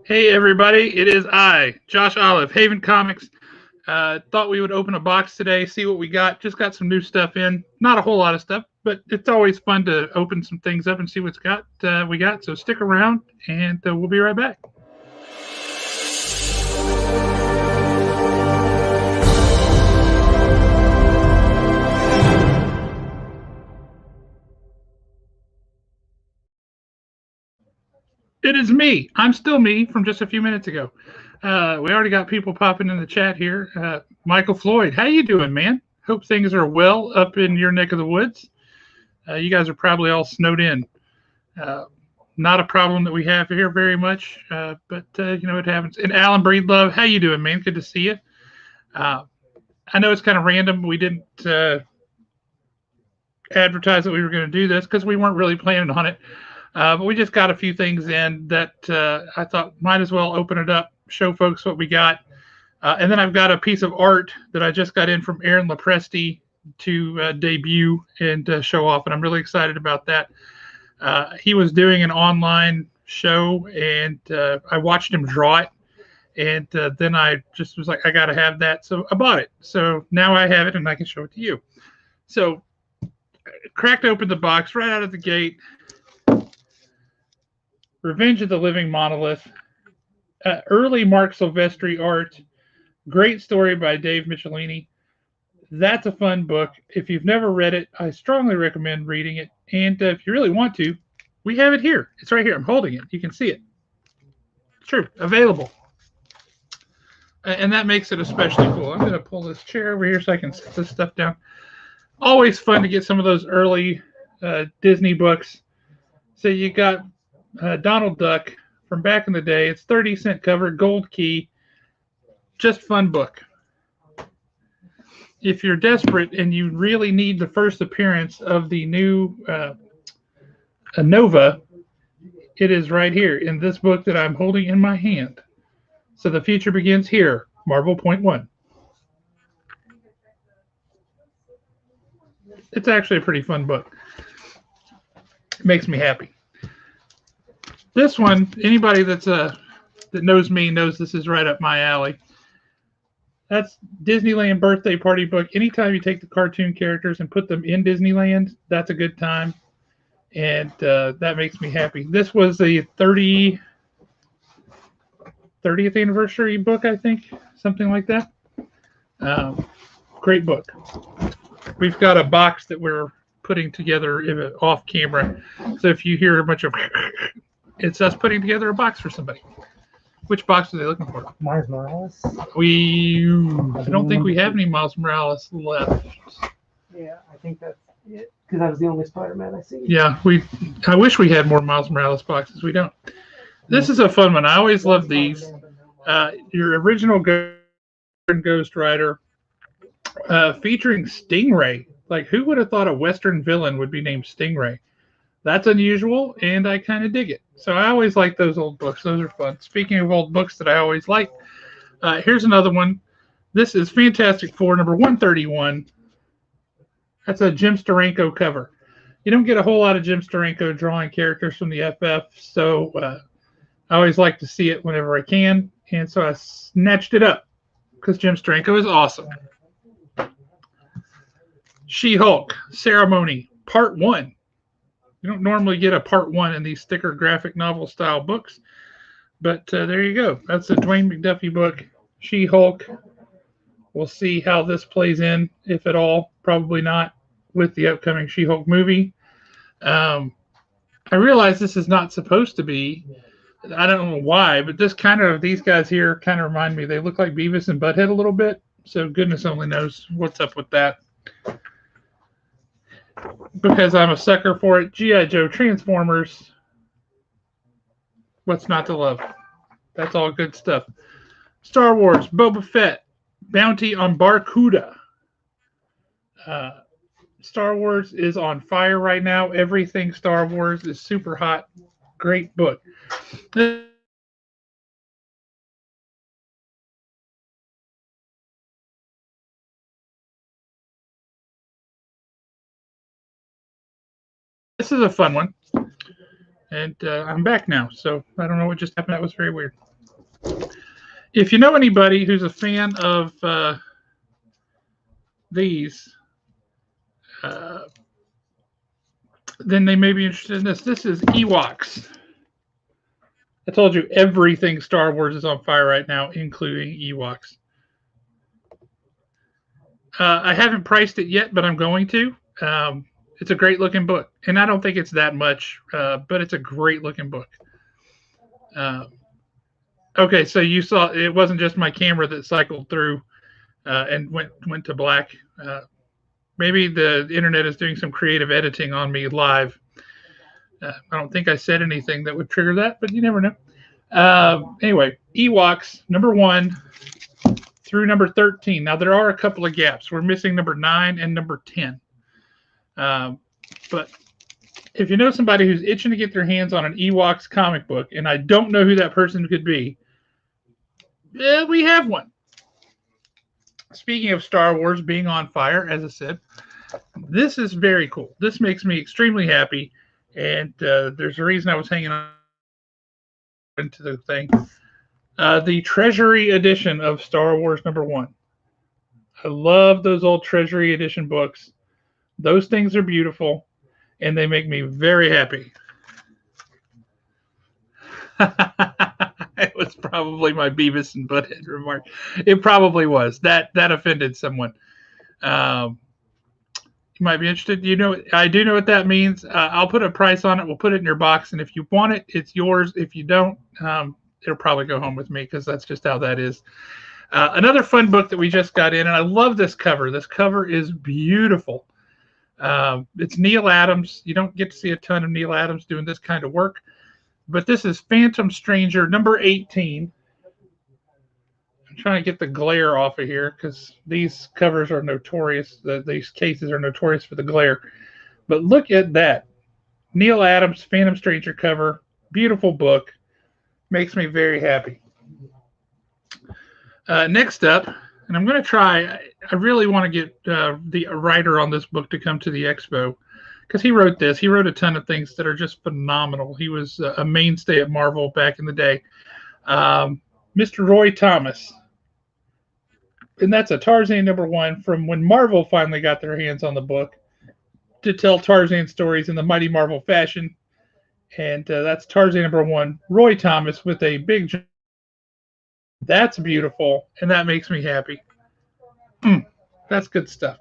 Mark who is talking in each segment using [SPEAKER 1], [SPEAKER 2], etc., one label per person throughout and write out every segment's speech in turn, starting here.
[SPEAKER 1] Hey everybody, it is I, Josh Olive, Haven Comics. Thought we would open a box today, see what we got. Just got some new stuff in. Not a whole lot of stuff, but it's always fun to open some things up and see what's we got. So stick around, and we'll be right back. It is me. I'm still me from just a few minutes ago. We already got people popping in the chat here. Michael Floyd, how you doing, man? Hope things are well up in your neck of the woods. You guys are probably all snowed in. Uh, Not a problem that we have here very much, but it happens. And Alan Breedlove, how you doing, man? Good to see you. I know it's kind of random. We didn't advertise that we were going to do this because we weren't really planning on it. But we just got a few things in that I thought might as well open it up, show folks what we got. And then I've got a piece of art that I just got in from Aaron Lopresti to debut and show off, and I'm really excited about that. He was doing an online show, and I watched him draw it, and then I just was like, I got to have that, so I bought it. So now I have it, and I can show it to you. So cracked open the box right out of the gate. Revenge of the Living Monolith. Early Mark Silvestri art. Great story by Dave Michelini. That's a fun book. If you've never read it, I strongly recommend reading it. And if you really want to, we have it here. It's right here. I'm holding it. You can see it. It's true. Available. And that makes it especially cool. I'm going to pull this chair over here so I can set this stuff down. Always fun to get some of those early Disney books. So you got Donald Duck from back in the day. It's 30-cent cover, gold key. Just fun book. If you're desperate and you really need the first appearance of the new Nova, it is right here in this book that I'm holding in my hand. So the future begins here, Marvel Point One. It's actually a pretty fun book. It makes me happy. This one, anybody that knows me knows this is right up my alley. That's Disneyland birthday party book. Anytime you take the cartoon characters and put them in Disneyland, that's a good time. And that makes me happy. This was the 30th anniversary book, I think. Something like that. Great book. We've got a box that we're putting together off camera. So if you hear a bunch of... it's us putting together a box for somebody. Which box are they looking for?
[SPEAKER 2] Miles Morales.
[SPEAKER 1] I don't think we have any Miles Morales left.
[SPEAKER 2] Yeah, I think that's it. Because that was the only Spider-Man I see.
[SPEAKER 1] Yeah, I wish we had more Miles Morales boxes. We don't. This is a fun one. I always love these. Your original Ghost Rider featuring Stingray. Like, who would have thought a Western villain would be named Stingray? That's unusual, and I kind of dig it. So I always like those old books. Those are fun. Speaking of old books that I always like, here's another one. This is Fantastic Four, number 131. That's a Jim Steranko cover. You don't get a whole lot of Jim Steranko drawing characters from the FF, so I always like to see it whenever I can, and so I snatched it up because Jim Steranko is awesome. She-Hulk, Ceremony, Part 1. You don't normally get a part 1 in these thicker graphic novel style books, but there you go. That's a Dwayne McDuffie book, She-Hulk. We'll see how this plays in, if at all. Probably not with the upcoming She-Hulk movie. I realize this is not supposed to be. I don't know why, but these guys here kind of remind me. They look like Beavis and Butthead a little bit. So goodness only knows what's up with that. Because I'm a sucker for it. G.I. Joe, Transformers. What's not to love? That's all good stuff. Star Wars, Boba Fett, Bounty on Barracuda. Star Wars is on fire right now. Everything Star Wars is super hot. Great book. This is a fun one. And I'm back now, so I don't know what just happened. That was very weird. If you know anybody who's a fan of these, then they may be interested in this. This is Ewoks. I told you everything Star Wars is on fire right now, including Ewoks. I haven't priced it yet, but I'm going to. It's a great looking book, and I don't think it's that much, but it's a great looking book. Okay, so you saw it wasn't just my camera that cycled through and went to black. Maybe the internet is doing some creative editing on me live. I don't think I said anything that would trigger that, but you never know. Anyway, Ewoks, number 1 through number 13. Now, there are a couple of gaps. We're missing number 9 and number 10. But if you know somebody who's itching to get their hands on an Ewoks comic book, and I don't know who that person could be, we have one. Speaking of Star Wars being on fire, as I said, this is very cool. This makes me extremely happy, and there's a reason I was hanging on into the thing. The Treasury edition of Star Wars number 1. I love those old Treasury edition books. Those things are beautiful, and they make me very happy. It was probably my Beavis and Butthead remark. It probably was. That offended someone. You might be interested. You know, I do know what that means. I'll put a price on it. We'll put it in your box, and if you want it, it's yours. If you don't, it'll probably go home with me because that's just how that is. Another fun book that we just got in, and I love this cover. This cover is beautiful. It's Neil Adams. You don't get to see a ton of Neil Adams doing this kind of work, but this is Phantom Stranger number 18. I'm trying to get the glare off of here because these covers are notorious. These cases are notorious for the glare. But look at that. Neil Adams, Phantom Stranger cover. Beautiful book. Makes me very happy. Next up, and I'm going to try, I really want to get the writer on this book to come to the expo because he wrote this. He wrote a ton of things that are just phenomenal. He was a mainstay at Marvel back in the day. Mr. Roy Thomas. And that's a Tarzan number 1 from when Marvel finally got their hands on the book to tell Tarzan stories in the Mighty Marvel fashion. And that's Tarzan number 1, Roy Thomas with a big... That's beautiful, and that makes me happy. That's good stuff.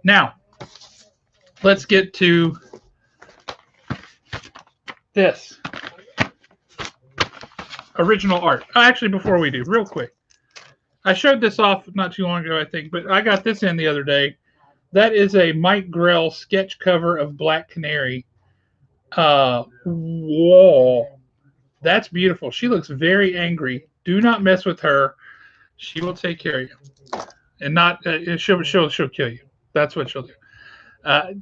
[SPEAKER 1] Now, let's get to this. Original art. Actually, before we do, real quick. I showed this off not too long ago, I think, but I got this in the other day. That is a Mike Grell sketch cover of Black Canary. Whoa. That's beautiful. She looks very angry. Do not mess with her. She will take care of you, and not she'll kill you. That's what she'll do.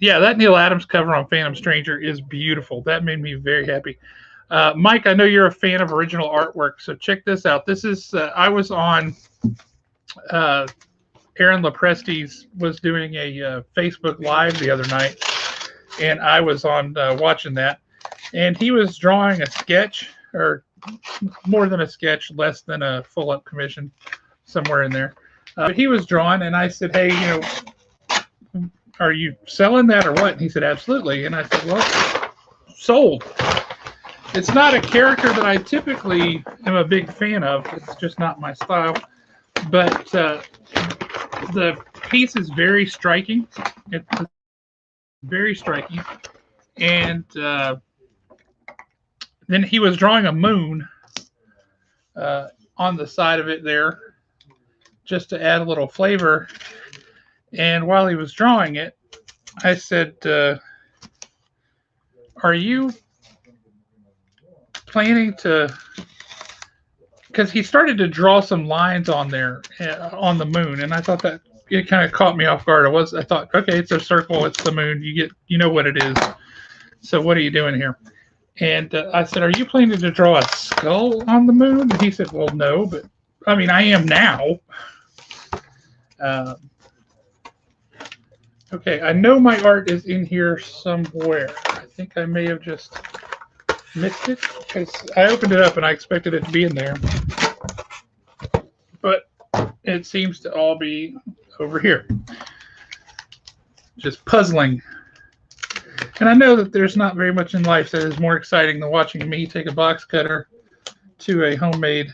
[SPEAKER 1] Yeah, that Neil Adams cover on Phantom Stranger is beautiful. That made me very happy. Mike, I know you're a fan of original artwork, so check this out. This is I was on Aaron Lopresti's was doing a Facebook Live the other night, and I was on watching that, and he was drawing a sketch, or more than a sketch, less than a full-up commission, somewhere in there. But he was drawing, and I said, hey, you know, are you selling that or what? And he said, absolutely. And I said, well, sold. It's not a character that I typically am a big fan of. It's just not my style. But the piece is very striking. It's very striking. And then he was drawing a moon on the side of it there just to add a little flavor. And while he was drawing it, I said, are you planning to... Because he started to draw some lines on there on the moon, and I thought that it kind of caught me off guard. I thought, okay, it's a circle, it's the moon. You know what it is. So what are you doing here? And I said, are you planning to draw a skull on the moon? And he said, well, no, but I mean, I am now. Okay, I know my art is in here somewhere. I think I may have just missed it because I opened it up and I expected it to be in there. it seems to all be over here. Just puzzling. And I know that there's not very much in life that is more exciting than watching me take a box cutter to a homemade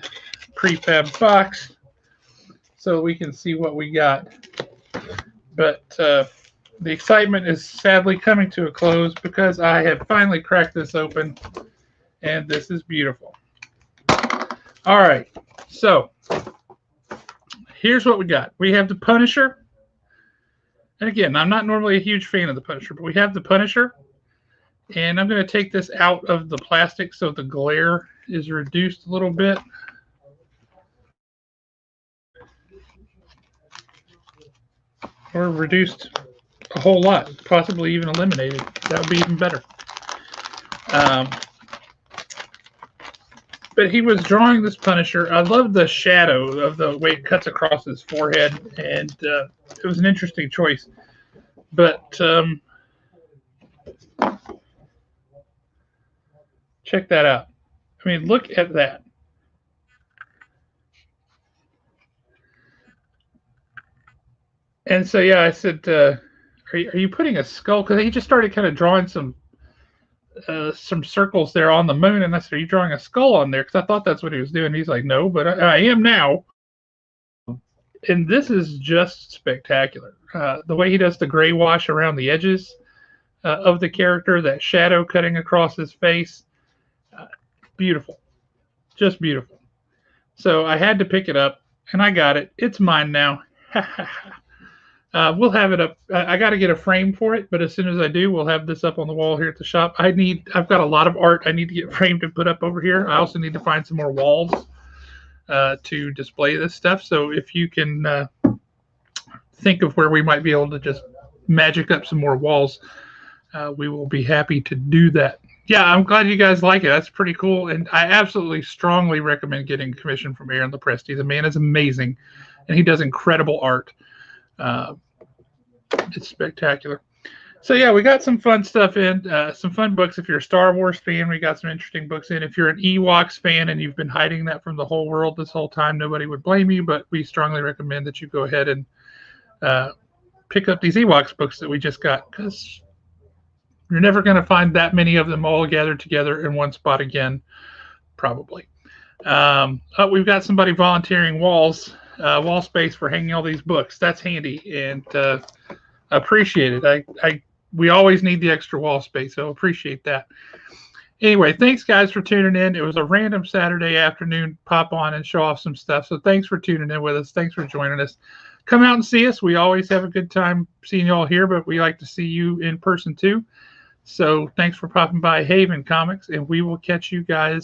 [SPEAKER 1] prefab box so we can see what we got. But the excitement is sadly coming to a close because I have finally cracked this open, and this is beautiful. All right, so here's what we got. We have the Punisher. And again, I'm not normally a huge fan of the Punisher, but we have the Punisher. And I'm going to take this out of the plastic so the glare is reduced a little bit. Or reduced a whole lot, possibly even eliminated. That would be even better. But he was drawing this Punisher. I love the shadow of the way it cuts across his forehead, and it was an interesting choice. But check that out. I mean, look at that. And so, yeah, I said, are you putting a skull? Because he just started kind of drawing some circles there on the moon. And I said, are you drawing a skull on there? Because I thought that's what he was doing. He's like, no, but I am now. And this is just spectacular. The way he does the gray wash around the edges of the character, that shadow cutting across his face. Beautiful. Just beautiful. So I had to pick it up, and I got it. It's mine now. We'll have it up. I got to get a frame for it, but as soon as I do, we'll have this up on the wall here at the shop. I've got a lot of art I need to get framed and put up over here. I also need to find some more walls to display this stuff. So if you can think of where we might be able to just magic up some more walls, we will be happy to do that. Yeah, I'm glad you guys like it. That's pretty cool. And I absolutely strongly recommend getting a commission from Aaron Lopresti. The man is amazing, and he does incredible art. It's spectacular. So, yeah, we got some fun stuff in, some fun books. If you're a Star Wars fan, we got some interesting books in. If you're an Ewoks fan and you've been hiding that from the whole world this whole time, nobody would blame you, but we strongly recommend that you go ahead and pick up these Ewoks books that we just got, because you're never going to find that many of them all gathered together in one spot again, probably. We've got somebody volunteering wall space for hanging all these books. That's handy, and appreciate it. We always need the extra wall space, so appreciate that. Anyway, thanks, guys, for tuning in. It was a random Saturday afternoon pop on and show off some stuff, so thanks for tuning in with us. Thanks for joining us. Come out and see us. We always have a good time seeing you all here, but we like to see you in person, too. So thanks for popping by Haven Comics, and we will catch you guys